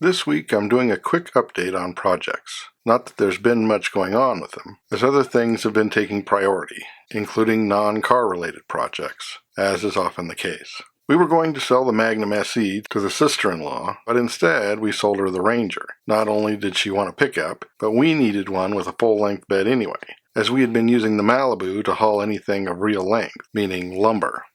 This week I'm doing a quick update on projects. Not that there's been much going on with them, as other things have been taking priority, including non-car related projects, as is often the case. We were going to sell the Magnum SE to the sister-in-law, but instead we sold her the Ranger. Not only did she want a pickup, but we needed one with a full-length bed anyway, as we had been using the Malibu to haul anything of real length, meaning lumber.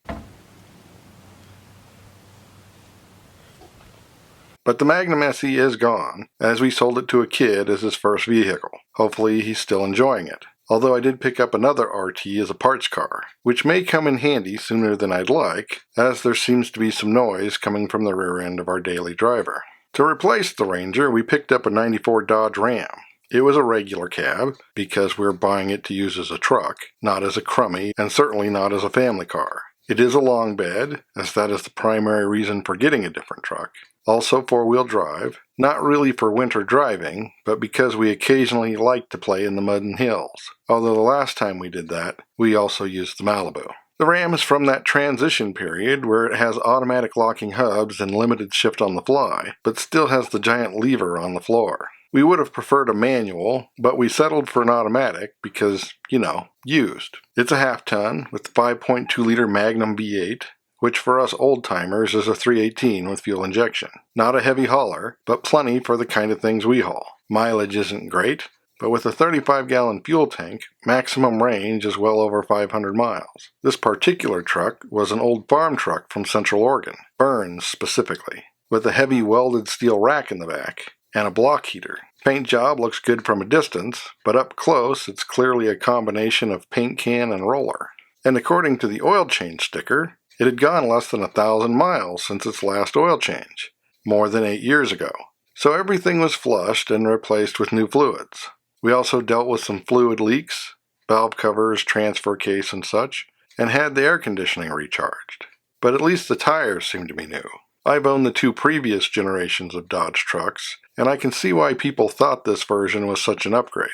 But the Magnum SE is gone, as we sold it to a kid as his first vehicle. Hopefully he's still enjoying it. Although I did pick up another RT as a parts car, which may come in handy sooner than I'd like, as there seems to be some noise coming from the rear end of our daily driver. To replace the Ranger, we picked up a '94 Dodge Ram. It was a regular cab, because we were buying it to use as a truck, not as a crummy, and certainly not as a family car. It is a long bed, as that is the primary reason for getting a different truck. Also four-wheel drive, not really for winter driving, but because we occasionally like to play in the mud and hills. Although the last time we did that, we also used the Malibu. The Ram is from that transition period where it has automatic locking hubs and limited shift on the fly, but still has the giant lever on the floor. We would have preferred a manual, but we settled for an automatic because, used. It's a half-ton with 5.2-liter Magnum V8, which for us old-timers is a 318 with fuel injection. Not a heavy hauler, but plenty for the kind of things we haul. Mileage isn't great, but with a 35-gallon fuel tank, maximum range is well over 500 miles. This particular truck was an old farm truck from Central Oregon, Burns specifically, with a heavy welded steel rack in the back and a block heater. Paint job looks good from a distance, but up close it's clearly a combination of paint can and roller. And according to the oil change sticker, it had gone less than 1,000 miles since its last oil change, more than 8 years ago. So everything was flushed and replaced with new fluids. We also dealt with some fluid leaks, valve covers, transfer case and such, and had the air conditioning recharged. But at least the tires seem to be new. I've owned the 2 previous generations of Dodge trucks, and I can see why people thought this version was such an upgrade.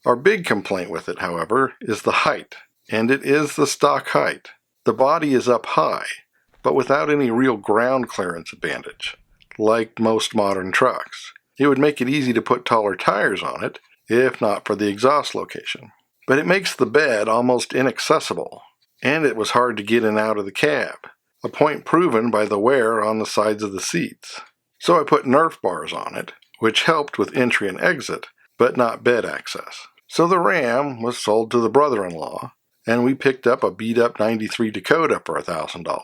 Our big complaint with it, however, is the height, and it is the stock height. The body is up high, but without any real ground clearance advantage, like most modern trucks. It would make it easy to put taller tires on it, if not for the exhaust location. But it makes the bed almost inaccessible, and it was hard to get in and out of the cab, a point proven by the wear on the sides of the seats. So I put Nerf bars on it, which helped with entry and exit, but not bed access. So the Ram was sold to the brother-in-law, and we picked up a beat-up '93 Dakota for $1,000.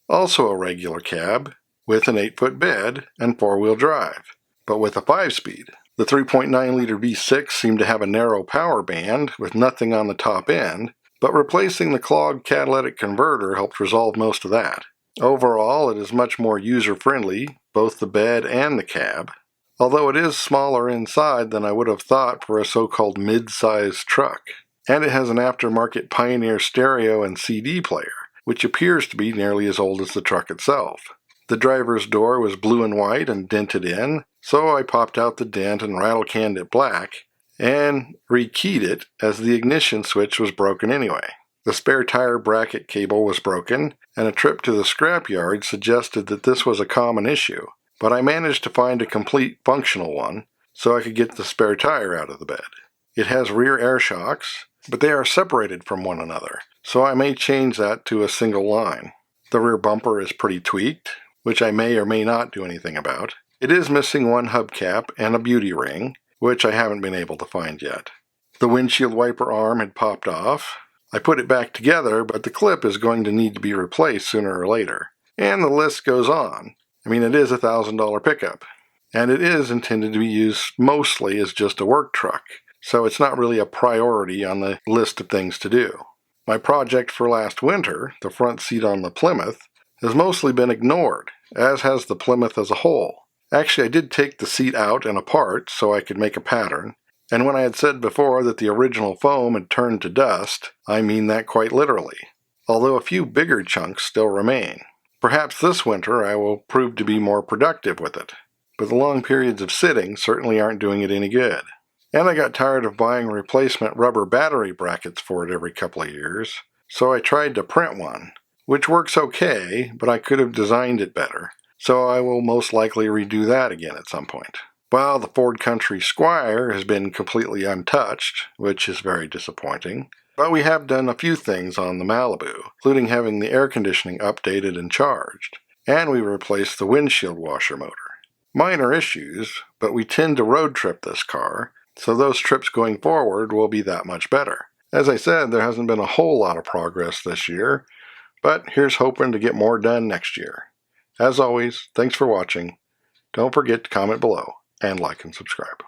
Also a regular cab, with an 8-foot bed and 4-wheel drive, but with a 5-speed. The 3.9-liter V6 seemed to have a narrow power band with nothing on the top end, but replacing the clogged catalytic converter helped resolve most of that. Overall, it is much more user-friendly, both the bed and the cab, although it is smaller inside than I would have thought for a so-called mid-sized truck. And it has an aftermarket Pioneer stereo and CD player, which appears to be nearly as old as the truck itself. The driver's door was blue and white and dented in, so I popped out the dent and rattle-canned it black, and rekeyed it as the ignition switch was broken anyway. The spare tire bracket cable was broken, and a trip to the scrapyard suggested that this was a common issue, but I managed to find a complete functional one, so I could get the spare tire out of the bed. It has rear air shocks, but they are separated from one another, so I may change that to a single line. The rear bumper is pretty tweaked, which I may or may not do anything about. It is missing one hubcap and a beauty ring, which I haven't been able to find yet. The windshield wiper arm had popped off. I put it back together, but the clip is going to need to be replaced sooner or later. And the list goes on. It is a $1,000 pickup, and it is intended to be used mostly as just a work truck, so it's not really a priority on the list of things to do. My project for last winter, the front seat on the Plymouth, has mostly been ignored, as has the Plymouth as a whole. Actually, I did take the seat out and apart so I could make a pattern, and when I had said before that the original foam had turned to dust, I mean that quite literally, although a few bigger chunks still remain. Perhaps this winter I will prove to be more productive with it, but the long periods of sitting certainly aren't doing it any good. And I got tired of buying replacement rubber battery brackets for it every couple of years, so I tried to print one, which works okay, but I could have designed it better. so I will most likely redo that again at some point. While the Ford Country Squire has been completely untouched, which is very disappointing, but we have done a few things on the Malibu, including having the air conditioning updated and charged, and we replaced the windshield washer motor. Minor issues, but we tend to road trip this car, so those trips going forward will be that much better. As I said, there hasn't been a whole lot of progress this year, but here's hoping to get more done next year. As always, thanks for watching. Don't forget to comment below and like and subscribe.